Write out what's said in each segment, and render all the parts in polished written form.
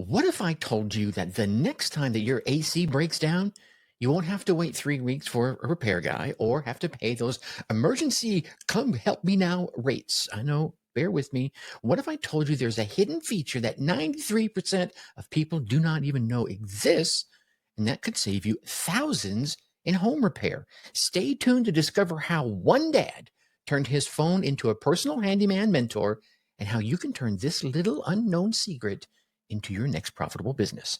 What if I told you that the next time that your AC breaks down, you won't have to wait 3 weeks for a repair guy or have to pay those emergency come help me now rates? I know, bear with me. What if I told you there's a hidden feature that 93% of people do not even know exists, and that could save you thousands in home repair? Stay tuned to discover how one dad turned his phone into a personal handyman mentor and how you can turn this little unknown secret into your next profitable business.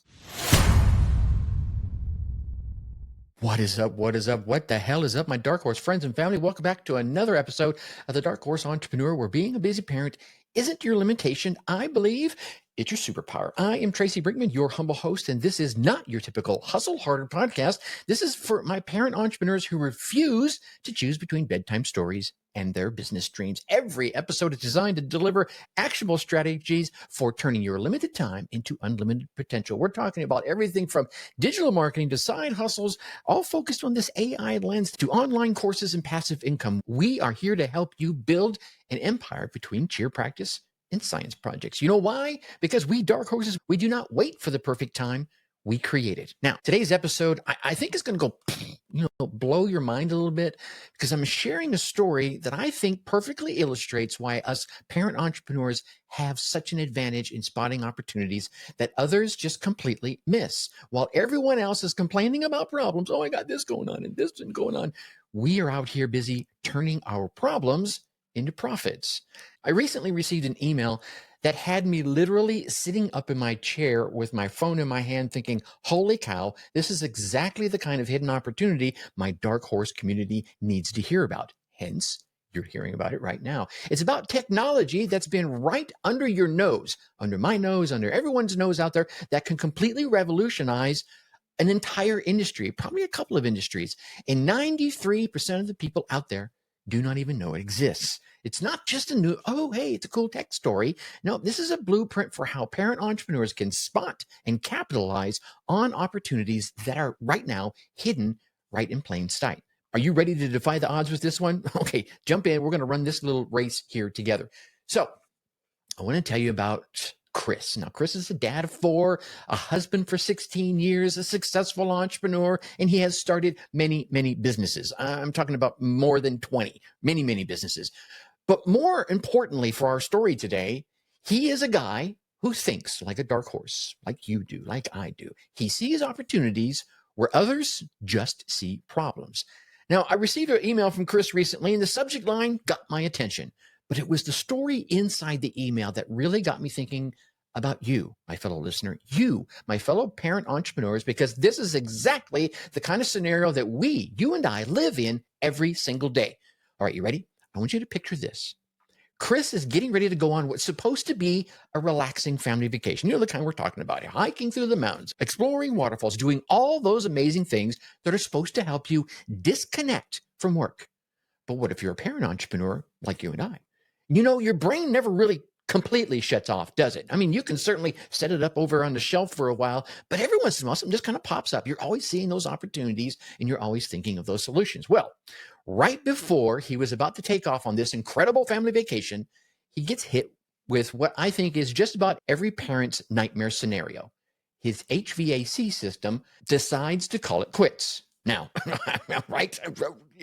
What is up? What is up? What the hell is up, my Dark Horse friends and family? Welcome back to another episode of the Dark Horse Entrepreneur, where being a busy parent isn't your limitation. I believe it's your superpower. I am Tracy Brinkman, your humble host, and this is not your typical hustle harder podcast. This is for my parent entrepreneurs who refuse to choose between bedtime stories and their business dreams. Every episode is designed to deliver actionable strategies for turning your limited time into unlimited potential. We're talking about everything from digital marketing to side hustles, all focused on this AI lens, to online courses and passive income. We are here to help you build an empire between cheer practice and science projects. You know why? Because we Dark Horses, we do not wait for the perfect time. We create it. Now, today's episode, I think is going to go, blow your mind a little bit, because I'm sharing a story that I think perfectly illustrates why us parent entrepreneurs have such an advantage in spotting opportunities that others just completely miss. While everyone else is complaining about problems, oh, I got this going on and this isn't going on, we are out here busy turning our problems into profits. I recently received an email that had me literally sitting up in my chair with my phone in my hand thinking, holy cow, this is exactly the kind of hidden opportunity my Dark Horse community needs to hear about. Hence, you're hearing about it right now. It's about technology that's been right under your nose, under my nose, under everyone's nose out there, that can completely revolutionize an entire industry, probably a couple of industries. And 93% of the people out there do not even know it exists. It's not just a new, oh, hey, it's a cool tech story. No, this is a blueprint for how parent entrepreneurs can spot and capitalize on opportunities that are right now hidden right in plain sight. Are you ready to defy the odds with this one? Okay, jump in. We're going to run this little race here together. So I want to tell you about Chris. Now, Chris is a dad of 4, a husband for 16 years, a successful entrepreneur, and he has started many, many businesses. I'm talking about more than 20, many, many businesses. But more importantly for our story today, he is a guy who thinks like a dark horse, like you do, like I do. He sees opportunities where others just see problems. Now, I received an email from Chris recently, and the subject line got my attention. But it was the story inside the email that really got me thinking about you, my fellow listener, you, my fellow parent entrepreneurs, because this is exactly the kind of scenario that you and I live in every single day. All right, you ready? I want you to picture this. Chris is getting ready to go on what's supposed to be a relaxing family vacation. You know, the kind we're talking about, hiking through the mountains, exploring waterfalls, doing all those amazing things that are supposed to help you disconnect from work. But what if you're a parent entrepreneur like you and I? You know, your brain never really completely shuts off, does it? I mean, you can certainly set it up over on the shelf for a while, but every once in a while, something just kind of pops up. You're always seeing those opportunities and you're always thinking of those solutions. Well, right before he was about to take off on this incredible family vacation, he gets hit with what I think is just about every parent's nightmare scenario. His HVAC system decides to call it quits. Now, right?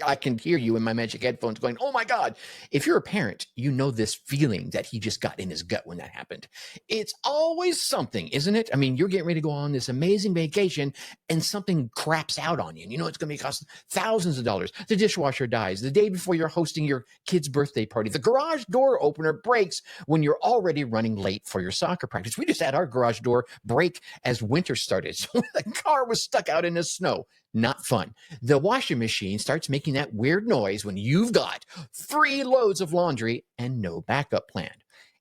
I can hear you in my magic headphones going, oh my God. If you're a parent, you know this feeling that he just got in his gut when that happened. It's always something, isn't it? I mean, you're getting ready to go on this amazing vacation and something craps out on you. And you know it's going to cost thousands of dollars. The dishwasher dies the day before you're hosting your kid's birthday party. The garage door opener breaks when you're already running late for your soccer practice. We just had our garage door break as winter started. So the car was stuck out in the snow. Not fun. The washing machine starts making that weird noise when you've got 3 loads of laundry and no backup plan.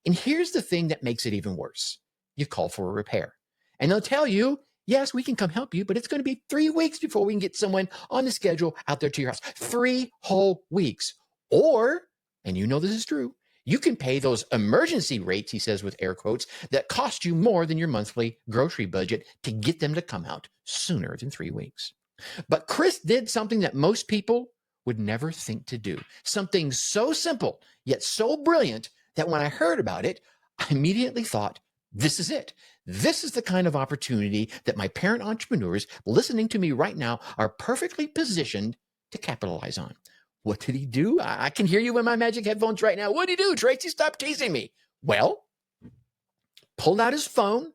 And here's the thing that makes it even worse. You call for a repair. And they'll tell you, yes, we can come help you, but it's going to be 3 weeks before we can get someone on the schedule out there to your house. 3 whole weeks. Or, and you know this is true, you can pay those emergency rates, he says with air quotes, that cost you more than your monthly grocery budget to get them to come out sooner than 3 weeks. But Chris did something that most people would never think to do. Something so simple, yet so brilliant, that when I heard about it, I immediately thought This is it. This is the kind of opportunity that my parent entrepreneurs listening to me right now are perfectly positioned to capitalize on. What did he do? I can hear you in my magic headphones right now. What did he do, Tracy? Stop teasing me. Well, pulled out his phone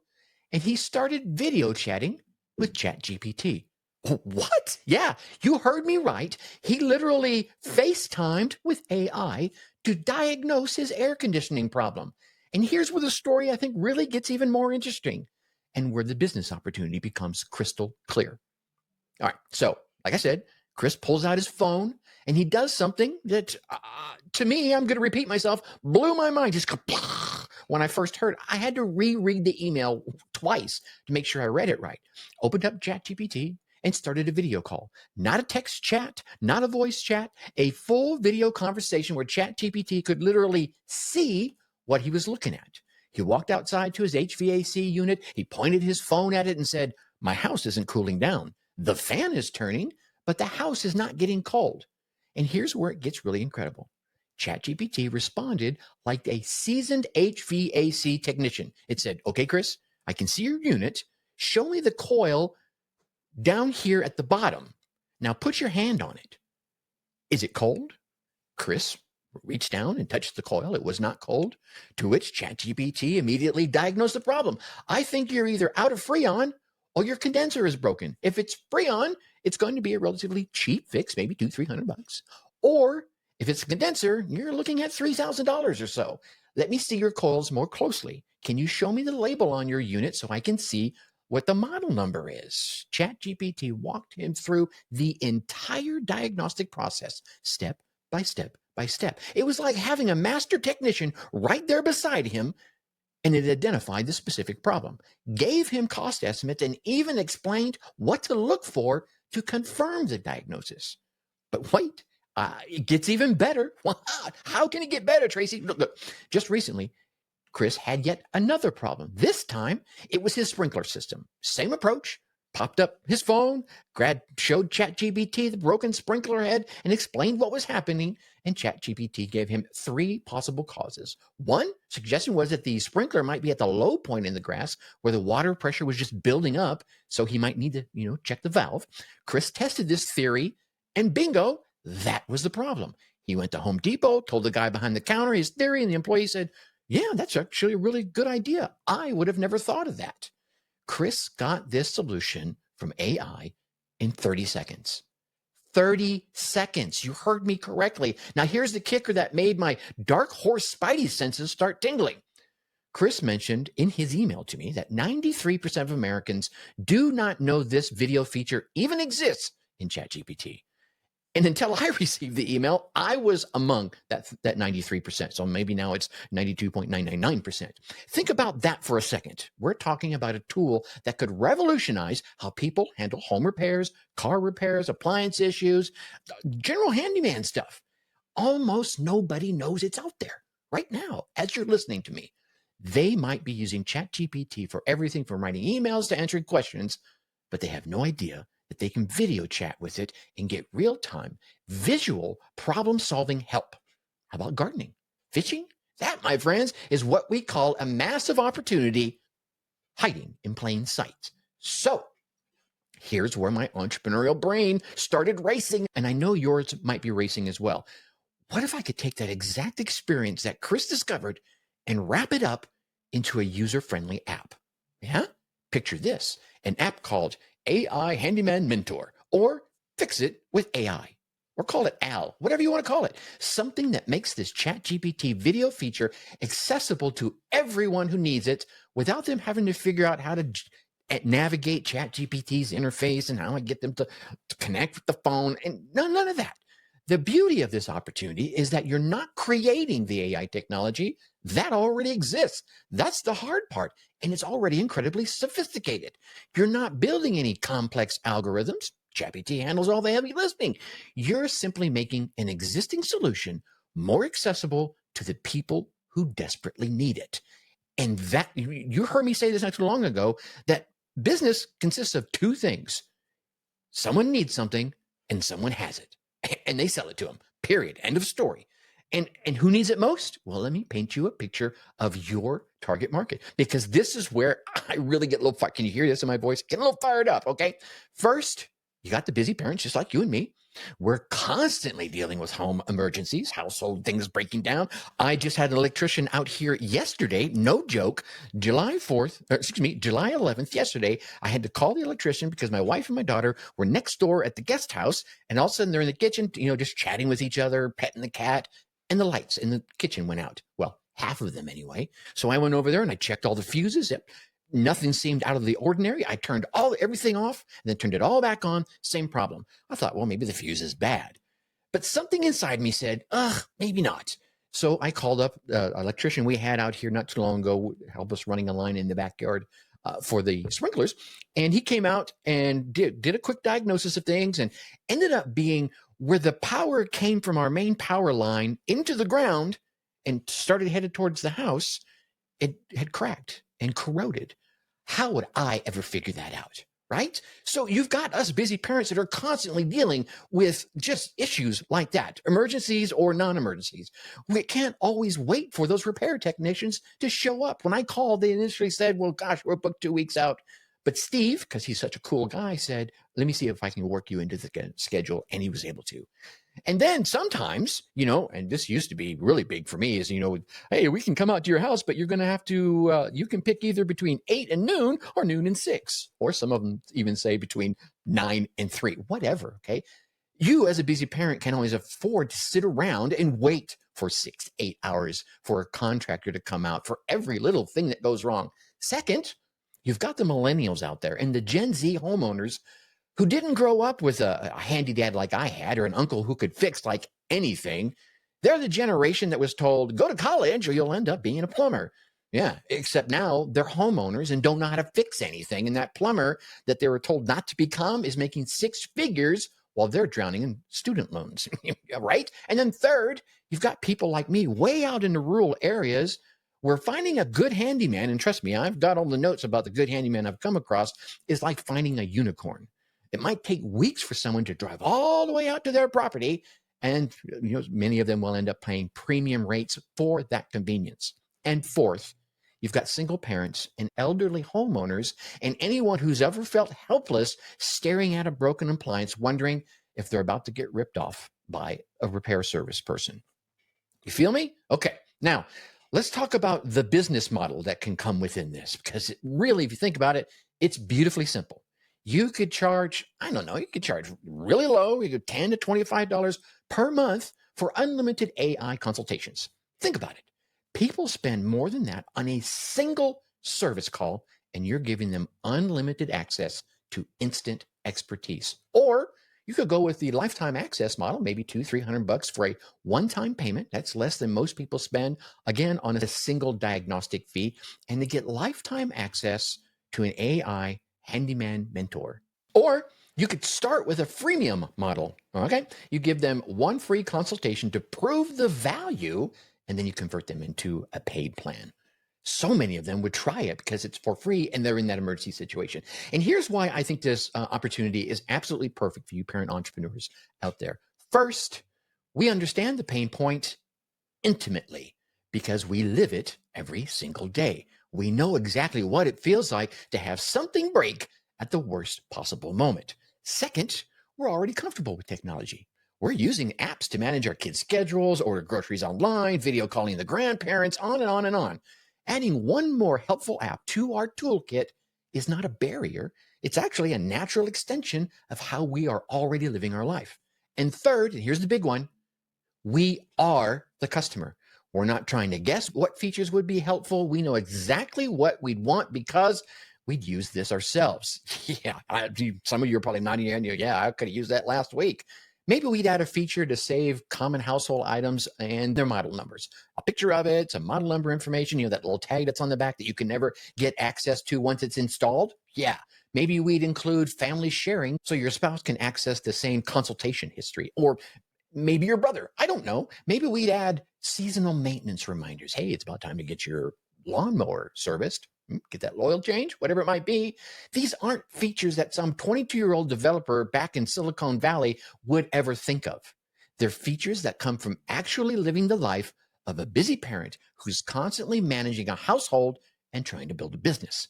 and he started video chatting with ChatGPT. What? Yeah, you heard me right. He literally FaceTimed with AI to diagnose his air conditioning problem. And here's where the story I think really gets even more interesting and where the business opportunity becomes crystal clear. All right, so like I said, Chris pulls out his phone and he does something that, to me, I'm going to repeat myself, blew my mind. Just when I first heard it, I had to reread the email twice to make sure I read it right. Opened up ChatGPT and started a video call. Not a text chat, not a voice chat, a full video conversation where ChatGPT could literally see what he was looking at. He walked outside to his HVAC unit. He pointed his phone at it and said, "My house isn't cooling down. The fan is turning, but the house is not getting cold." And here's where it gets really incredible. ChatGPT responded like a seasoned HVAC technician. It said, "Okay, Chris, I can see your unit. Show me the coil down here at the bottom. Now put your hand on it. Is it cold?" Chris reached down and touched the coil. It was not cold, to which ChatGPT immediately diagnosed the problem. "I think you're either out of Freon or your condenser is broken. If it's Freon, it's going to be a relatively cheap fix, maybe $200-300. Or if it's a condenser, you're looking at $3,000 or so. Let me see your coils more closely. Can you show me the label on your unit so I can see what the model number is?" ChatGPT walked him through the entire diagnostic process, step by step by step. It was like having a master technician right there beside him, and it identified the specific problem, gave him cost estimates, and even explained what to look for to confirm the diagnosis. But wait, it gets even better. How can it get better, Tracy? Look, just recently, Chris had yet another problem. This time, it was his sprinkler system. Same approach. Popped up his phone, showed ChatGPT the broken sprinkler head and explained what was happening. And ChatGPT gave him 3 possible causes. One suggestion was that the sprinkler might be at the low point in the grass where the water pressure was just building up. So he might need to, check the valve. Chris tested this theory and bingo, that was the problem. He went to Home Depot, told the guy behind the counter his theory, and the employee said, "Yeah, that's actually a really good idea. I would have never thought of that." Chris got this solution from AI in 30 seconds. 30 seconds. You heard me correctly. Now, here's the kicker that made my dark horse spidey senses start tingling. Chris mentioned in his email to me that 93% of Americans do not know this video feature even exists in ChatGPT. And until I received the email, I was among that 93%. So maybe now it's 92.999%. Think about that for a second. We're talking about a tool that could revolutionize how people handle home repairs, car repairs, appliance issues, general handyman stuff. Almost nobody knows it's out there right now as you're listening to me. They might be using ChatGPT for everything from writing emails to answering questions, but they have no idea that they can video chat with it and get real-time visual problem-solving help. How about gardening? Fishing? That, my friends, is what we call a massive opportunity hiding in plain sight. So here's where my entrepreneurial brain started racing, and I know yours might be racing as well. What if I could take that exact experience that Chris discovered and wrap it up into a user-friendly app? Yeah? Picture this, an app called AI Handyman Mentor, or Fix It with AI, or call it AL, whatever you want to call it. Something that makes this ChatGPT video feature accessible to everyone who needs it without them having to figure out how to navigate ChatGPT's interface and how I get them to connect with the phone, and none of that. The beauty of this opportunity is that you're not creating the AI technology. That already exists. That's the hard part, and it's already incredibly sophisticated. You're not building any complex algorithms. ChatGPT handles all the heavy lifting. You're simply making an existing solution more accessible to the people who desperately need it. And that, you heard me say this not too long ago, that business consists of 2 things. Someone needs something and someone has it, and they sell it to them, period, end of story. And who needs it most? Well, let me paint you a picture of your target market, because this is where I really get a little fired. Can you hear this in my voice? Get a little fired up, okay? First, you got the busy parents just like you and me. We're constantly dealing with home emergencies, household things breaking down. I just had an electrician out here yesterday, no joke, July 11th, yesterday. I had to call the electrician because my wife and my daughter were next door at the guest house, and all of a sudden they're in the kitchen, just chatting with each other, petting the cat, and the lights in the kitchen went out. Well, half of them anyway. So I went over there and I checked all the fuses. Nothing seemed out of the ordinary. I turned everything off and then turned it all back on. Same problem. I thought, well, maybe the fuse is bad. But something inside me said, maybe not. So I called up an electrician we had out here not too long ago, help us running a line in the backyard for the sprinklers. And he came out and did a quick diagnosis of things, and ended up being where the power came from our main power line into the ground and started headed towards the house. It had cracked and corroded. How would I ever figure that out? Right? So you've got us busy parents that are constantly dealing with just issues like that, emergencies or non-emergencies. We can't always wait for those repair technicians to show up. When I called, they initially said, well, gosh, we're booked 2 weeks out. But Steve, because he's such a cool guy, said, let me see if I can work you into the schedule. And he was able to. And then sometimes, and this used to be really big for me, is, hey, we can come out to your house, but you're going to have to, you can pick either between 8 and noon or noon and 6, or some of them even say between 9 and 3, whatever. Okay. You as a busy parent can't always afford to sit around and wait for 6, 8 hours for a contractor to come out for every little thing that goes wrong. Second, you've got the millennials out there and the Gen Z homeowners who didn't grow up with a handy dad like I had, or an uncle who could fix like anything. They're the generation that was told, go to college or you'll end up being a plumber. Yeah, except now they're homeowners and don't know how to fix anything. And that plumber that they were told not to become is making 6 figures while they're drowning in student loans, right? And then third, you've got people like me way out in the rural areas where finding a good handyman, and trust me, I've got all the notes about the good handyman I've come across, is like finding a unicorn. It might take weeks for someone to drive all the way out to their property, and many of them will end up paying premium rates for that convenience. And fourth, you've got single parents and elderly homeowners and anyone who's ever felt helpless staring at a broken appliance, wondering if they're about to get ripped off by a repair service person. You feel me? Okay. Now, let's talk about the business model that can come within this, because it really, if you think about it, it's beautifully simple. You could charge, you could charge really low, you could $10 to $25 per month for unlimited AI consultations. Think about it. People spend more than that on a single service call, and you're giving them unlimited access to instant expertise. Or you could go with the lifetime access model, maybe $200-300 for a one-time payment. That's less than most people spend, again, on a single diagnostic fee, and they get lifetime access to an AI Handyman Mentor. Or you could start with a freemium model. Okay. You give them one free consultation to prove the value, and then you convert them into a paid plan. So many of them would try it because it's for free and they're in that emergency situation. And here's why I think this opportunity is absolutely perfect for you parent entrepreneurs out there. First, we understand the pain point intimately because we live it every single day. We know exactly what it feels like to have something break at the worst possible moment. Second, we're already comfortable with technology. We're using apps to manage our kids' schedules, order groceries online, video calling the grandparents, on and on and on. Adding one more helpful app to our toolkit is not a barrier. It's actually a natural extension of how we are already living our life. And third, and here's the big one, we are the customer. We're not trying to guess what features would be helpful. We know exactly what we'd want because we'd use this ourselves. Yeah, some of you are probably nodding your head. Yeah, I could have used that last week. Maybe we'd add a feature to save common household items and their model numbers. A picture of it, some model number information, that little tag that's on the back that you can never get access to once it's installed. Yeah. Maybe we'd include family sharing so your spouse can access the same consultation history, or maybe your brother. I don't know. Maybe we'd add seasonal maintenance reminders. Hey, it's about time to get your lawnmower serviced. Get that oil change, whatever it might be. These aren't features that some 22-year-old developer back in Silicon Valley would ever think of. They're features that come from actually living the life of a busy parent who's constantly managing a household and trying to build a business.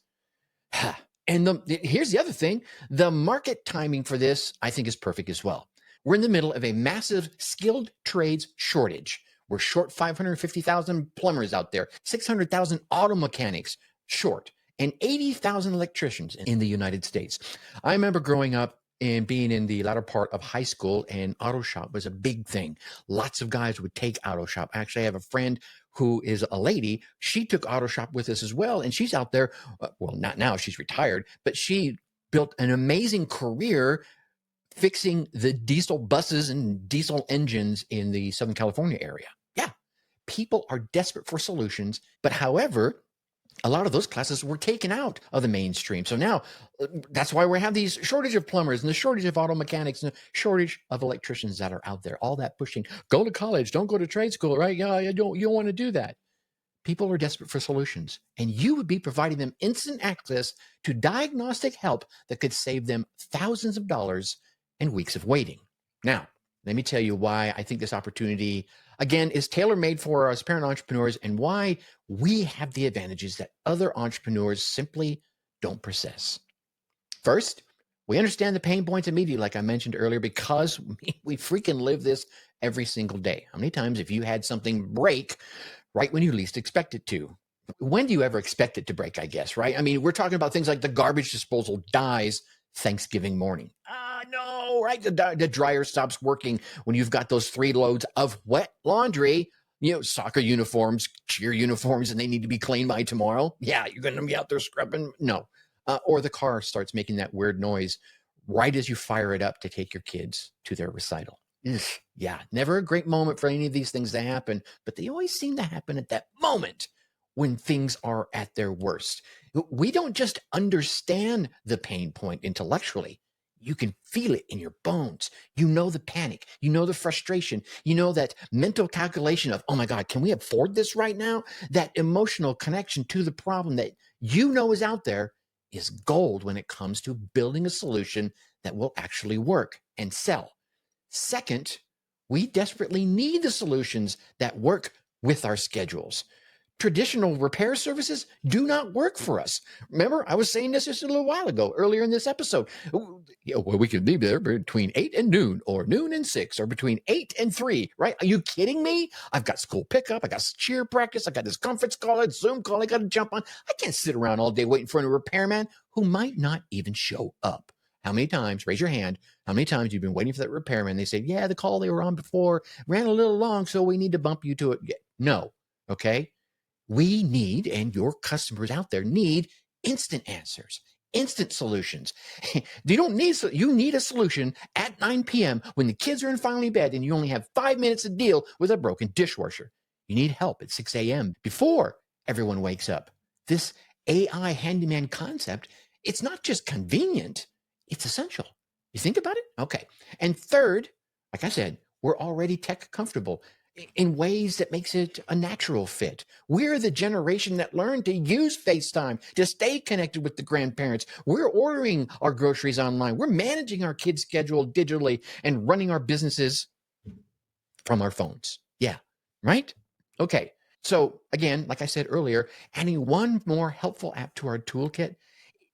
And here's the other thing. The market timing for this, I think, is perfect as well. We're in the middle of a massive skilled trades shortage. We're short 550,000 plumbers out there, 600,000 auto mechanics short, and 80,000 electricians in the United States. I remember growing up and being in the latter part of high school, and auto shop was a big thing. Lots of guys would take auto shop. Actually, I have a friend who is a lady. She took auto shop with us as well, and she's out there. Well, not now, she's retired, but she built an amazing career fixing the diesel buses and diesel engines in the Southern California area. Yeah, people are desperate for solutions, but however, a lot of those classes were taken out of the mainstream. So now that's why we have these shortage of plumbers and the shortage of auto mechanics and the shortage of electricians that are out there. All that pushing, go to college, don't go to trade school, right? Yeah, you don't want to do that. People are desperate for solutions, and you would be providing them instant access to diagnostic help that could save them thousands of dollars and weeks of waiting. Now, let me tell you why I think this opportunity, again, is tailor-made for us parent entrepreneurs and why we have the advantages that other entrepreneurs simply don't possess. First, we understand the pain points immediately, like I mentioned earlier, because we freaking live this every single day. How many times have you had something break right when you least expect it to? When do you ever expect it to break, I guess, right? I mean, we're talking about things like the garbage disposal dies Thanksgiving morning. No, right? The dryer stops working when you've got those 3 loads of wet laundry, soccer uniforms, cheer uniforms, and they need to be cleaned by tomorrow. Yeah, you're going to be out there scrubbing. No. Or the car starts making that weird noise right as you fire it up to take your kids to their recital. Yeah, never a great moment for any of these things to happen, but they always seem to happen at that moment when things are at their worst. We don't just understand the pain point intellectually. You can feel it in your bones. You know the panic. You know the frustration. You know that mental calculation of, oh my God, can we afford this right now? That emotional connection to the problem that you know is out there is gold when it comes to building a solution that will actually work and sell. Second, we desperately need the solutions that work with our schedules. Traditional repair services do not work for us. Remember, I was saying this just a little while ago, earlier in this episode. Well, we could be there between 8 and noon, or noon and 6, or between 8 and 3, right? Are you kidding me? I've got school pickup, I got cheer practice, I got this conference call, Zoom call I got to jump on. I can't sit around all day waiting for a repairman who might not even show up. How many times, raise your hand, how many times you've been waiting for that repairman? They say, yeah, the call they were on before ran a little long, so we need to bump you to it. No, okay? We need, and your customers out there need, instant answers, instant solutions. You need a solution at 9 p.m. when the kids are in finally bed and you only have 5 minutes to deal with a broken dishwasher. You need help at 6 a.m. before everyone wakes up. This AI handyman concept, it's not just convenient, it's essential. You think about it? Okay. And third, like I said, we're already tech comfortable in ways that makes it a natural fit. We're the generation that learned to use FaceTime to stay connected with the grandparents. We're ordering our groceries online. We're managing our kids' schedule digitally and running our businesses from our phones. Yeah, right? Okay. So again, like I said earlier, adding one more helpful app to our toolkit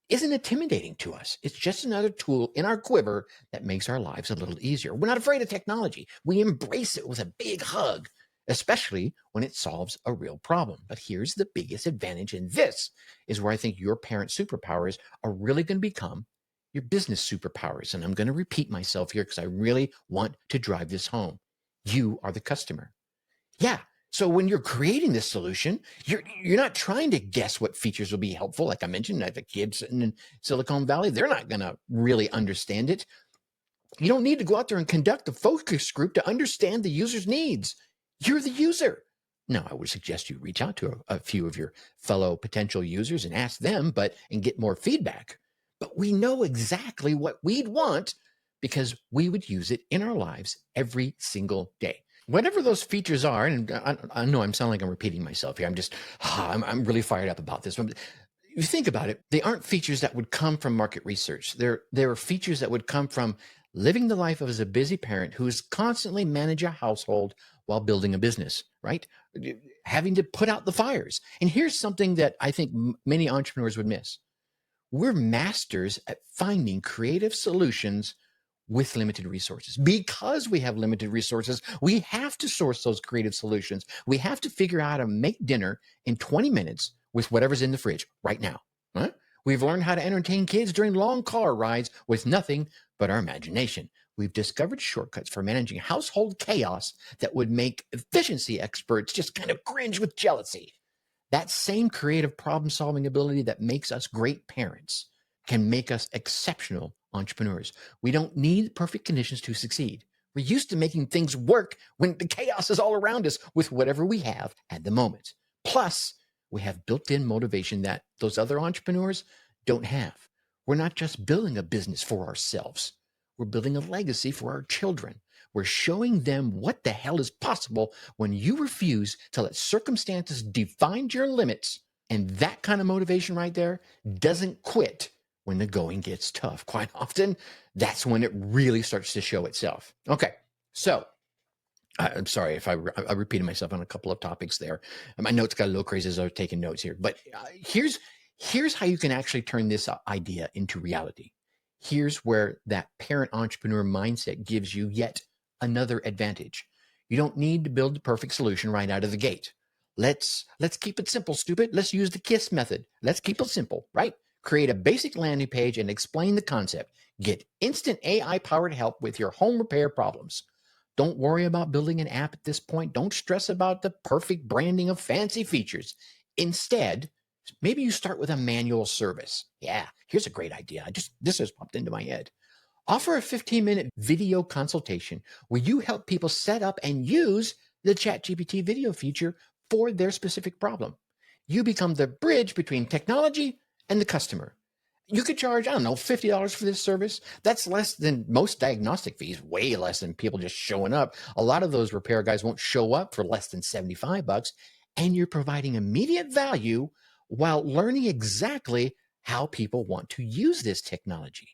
isn't intimidating to us. It's just another tool in our quiver that makes our lives a little easier. We're not afraid of technology. We embrace it with a big hug, especially when it solves a real problem. But here's the biggest advantage, and this is where I think your parent superpowers are really going to become your business superpowers. And I'm going to repeat myself here because I really want to drive this home. You are the customer. Yeah. So when you're creating this solution, you're not trying to guess what features will be helpful. Like I mentioned, the kids in Silicon Valley, they're not going to really understand it. You don't need to go out there and conduct a focus group to understand the user's needs. You're the user. Now, I would suggest you reach out to a few of your fellow potential users and ask them, and get more feedback. But we know exactly what we'd want because we would use it in our lives every single day. Whatever those features are, and I know I'm sounding like I'm repeating myself here. I'm really fired up about this one. You think about it, they aren't features that would come from market research. They're features that would come from living the life as a busy parent who is constantly managing a household while building a business, right? Having to put out the fires. And here's something that I think many entrepreneurs would miss. We're masters at finding creative solutions with limited resources. Because we have limited resources, we have to source those creative solutions. We have to figure out how to make dinner in 20 minutes with whatever's in the fridge right now. Huh? We've learned how to entertain kids during long car rides with nothing but our imagination. We've discovered shortcuts for managing household chaos that would make efficiency experts just kind of cringe with jealousy. That same creative problem-solving ability that makes us great parents can make us exceptional entrepreneurs. We don't need perfect conditions to succeed. We're used to making things work when the chaos is all around us with whatever we have at the moment. Plus, we have built-in motivation that those other entrepreneurs don't have. We're not just building a business for ourselves. We're building a legacy for our children. We're showing them what the hell is possible when you refuse to let circumstances define your limits. And that kind of motivation right there doesn't quit when the going gets tough. Quite often, that's when it really starts to show itself. Okay, so I'm sorry if I repeated myself on a couple of topics there. My notes got a little crazy as I was taking notes here. But here's how you can actually turn this idea into reality. Here's where that parent entrepreneur mindset gives you yet another advantage. You don't need to build the perfect solution right out of the gate. Let's keep it simple, stupid. Let's use the KISS method. Let's keep it simple, right? Create a basic landing page and explain the concept. Get instant AI-powered help with your home repair problems. Don't worry about building an app at this point. Don't stress about the perfect branding of fancy features. Instead, maybe you start with a manual service. Yeah, here's a great idea. This has popped into my head. Offer a 15-minute video consultation where you help people set up and use the ChatGPT video feature for their specific problem. You become the bridge between technology and the customer. You could charge, $50 for this service. That's less than most diagnostic fees, way less than people just showing up. A lot of those repair guys won't show up for less than $75, and you're providing immediate value while learning exactly how people want to use this technology.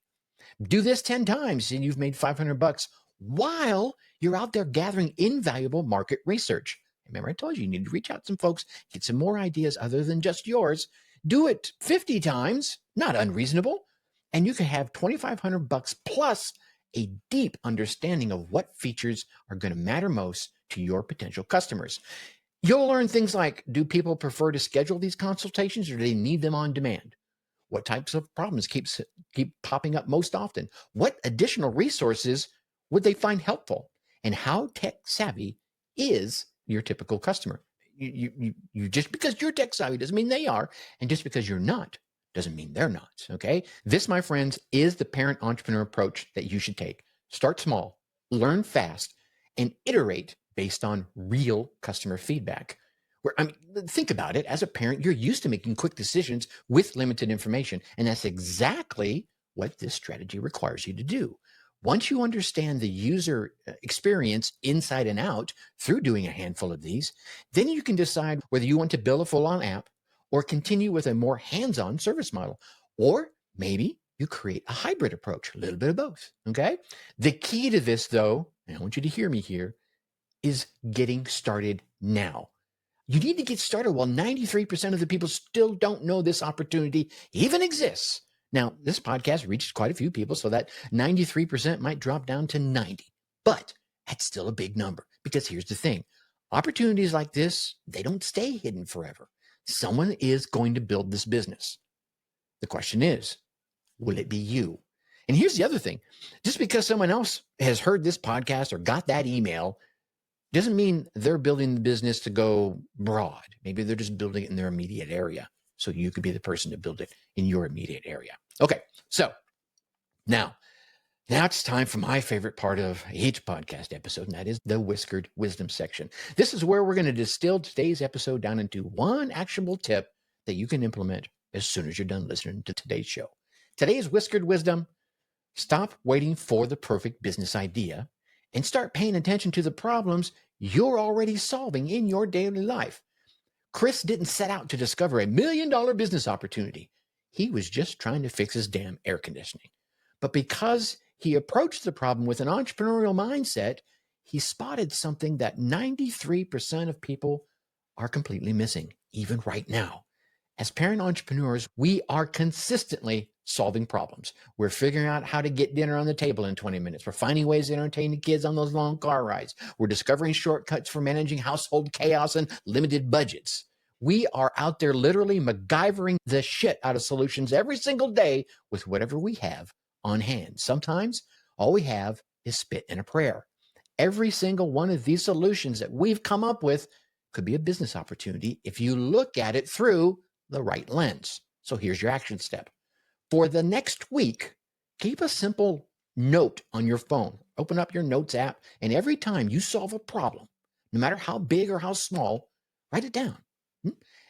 Do this 10 times and you've made $500 while you're out there gathering invaluable market research. Remember, I told you need to reach out to some folks, get some more ideas other than just yours. Do it 50 times, not unreasonable, and you can have $2,500 plus a deep understanding of what features are going to matter most to your potential customers. You'll learn things like, do people prefer to schedule these consultations or do they need them on demand? What types of problems keep popping up most often? What additional resources would they find helpful? And how tech savvy is your typical customer? You just because you're tech savvy doesn't mean they are, and just because you're not doesn't mean they're not. Okay, this, my friends, is the parent entrepreneur approach that you should take. Start small, learn fast, and iterate based on real customer feedback. Think about it. As a parent, you're used to making quick decisions with limited information, and that's exactly what this strategy requires you to do. Once you understand the user experience inside and out through doing a handful of these, then you can decide whether you want to build a full-on app or continue with a more hands-on service model, or maybe you create a hybrid approach, a little bit of both, okay? The key to this, though, and I want you to hear me here, is getting started now. You need to get started while 93% of the people still don't know this opportunity even exists. Now, this podcast reaches quite a few people, so that 93% might drop down to 90. But that's still a big number, because here's the thing. Opportunities like this, they don't stay hidden forever. Someone is going to build this business. The question is, will it be you? And here's the other thing. Just because someone else has heard this podcast or got that email doesn't mean they're building the business to go broad. Maybe they're just building it in their immediate area. So you could be the person to build it in your immediate area. Okay, so now it's time for my favorite part of each podcast episode, and that is the Whiskered Wisdom section. This is where we're going to distill today's episode down into one actionable tip that you can implement as soon as you're done listening to today's show. Today's Whiskered Wisdom: stop waiting for the perfect business idea and start paying attention to the problems you're already solving in your daily life. Chris didn't set out to discover $1 million business opportunity. He was just trying to fix his damn air conditioning. But because he approached the problem with an entrepreneurial mindset, he spotted something that 93% of people are completely missing, even right now. As parent entrepreneurs, we are consistently solving problems. We're figuring out how to get dinner on the table in 20 minutes. We're finding ways to entertain the kids on those long car rides. We're discovering shortcuts for managing household chaos and limited budgets. We are out there literally MacGyvering the shit out of solutions every single day with whatever we have on hand. Sometimes all we have is spit and a prayer. Every single one of these solutions that we've come up with could be a business opportunity if you look at it through the right lens. So here's your action step. For the next week, keep a simple note on your phone. Open up your notes app, and every time you solve a problem, no matter how big or how small, write it down.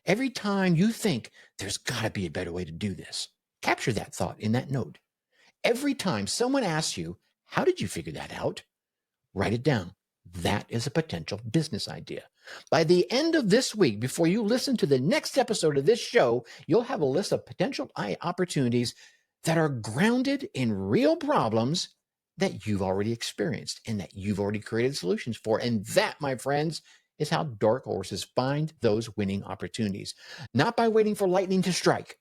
Every time you think there's got to be a better way to do this, capture that thought in that note. Every time someone asks you, how did you figure that out? Write it down. That is a potential business idea. By the end of this week, before you listen to the next episode of this show, you'll have a list of potential opportunities that are grounded in real problems that you've already experienced and that you've already created solutions for. And that, my friends, is how dark horses find those winning opportunities. Not by waiting for lightning to strike,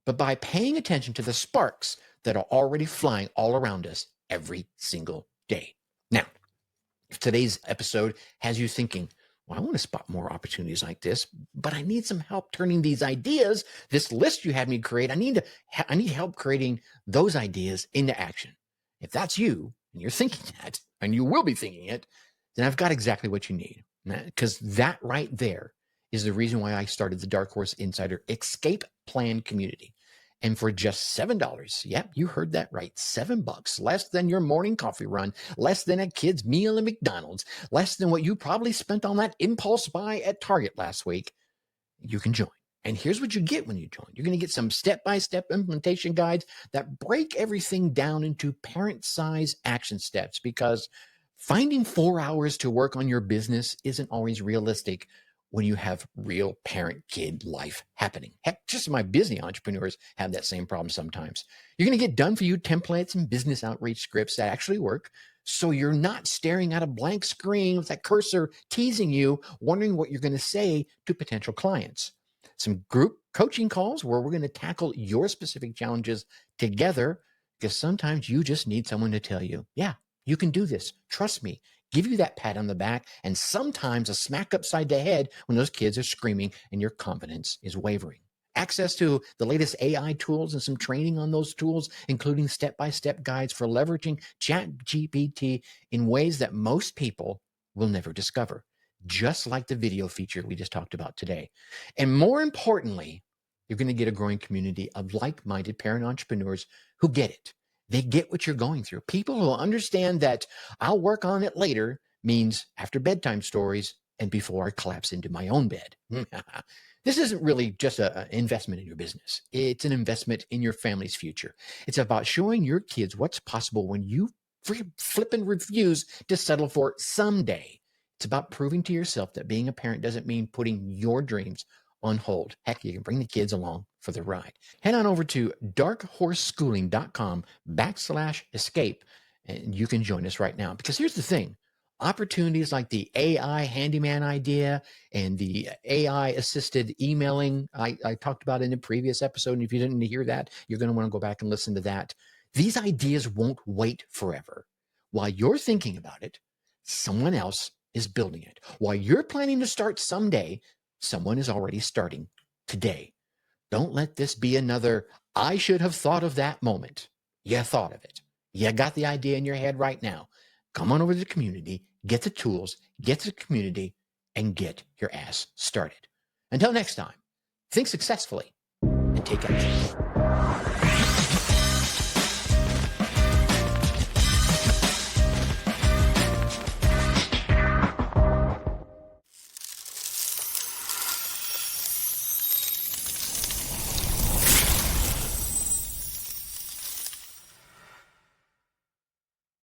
but by paying attention to the sparks that are already flying all around us every single day. Now, if today's episode has you thinking, well, I want to spot more opportunities like this, but I need some help turning these ideas, this list you had me create, I need help creating those ideas into action. If that's you, and you're thinking that, and you will be thinking it, then I've got exactly what you need. Because that right there is the reason why I started the Dark Horse Insider Escape Plan community. And for just $7, yep, you heard that right, $7, less than your morning coffee run, less than a kid's meal at McDonald's, less than what you probably spent on that impulse buy at Target last week, you can join. And here's what you get when you join. You're going to get some step-by-step implementation guides that break everything down into parent-size action steps, because finding 4 hours to work on your business isn't always realistic when you have real parent-kid life happening. Heck, just my busy entrepreneurs have that same problem sometimes. You're going to get done for you templates and business outreach scripts that actually work, so you're not staring at a blank screen with that cursor teasing you, wondering what you're going to say to potential clients. Some group coaching calls where we're going to tackle your specific challenges together, because sometimes you just need someone to tell you, yeah, you can do this. Trust me. Give you that pat on the back, and sometimes a smack upside the head when those kids are screaming and your confidence is wavering. Access to the latest AI tools and some training on those tools, including step-by-step guides for leveraging ChatGPT in ways that most people will never discover, just like the video feature we just talked about today. And more importantly, you're going to get a growing community of like-minded parent entrepreneurs who get it. They get what you're going through. People who understand that I'll work on it later means after bedtime stories and before I collapse into my own bed. This isn't really just an investment in your business. It's an investment in your family's future. It's about showing your kids what's possible when you flip and refuse to settle for someday. It's about proving to yourself that being a parent doesn't mean putting your dreams on hold. Heck, you can bring the kids along for the ride. Head on over to darkhorseschooling.com/escape, and you can join us right now. Because here's the thing, opportunities like the AI handyman idea and the AI assisted emailing I talked about in the previous episode. And if you didn't hear that, you're going to want to go back and listen to that. These ideas won't wait forever. While you're thinking about it, someone else is building it. While you're planning to start someday, someone is already starting today. Don't let this be another, I should have thought of that moment. You thought of it. You got the idea in your head right now. Come on over to the community, get the tools, get to the community, and get your ass started. Until next time, think successfully and take action.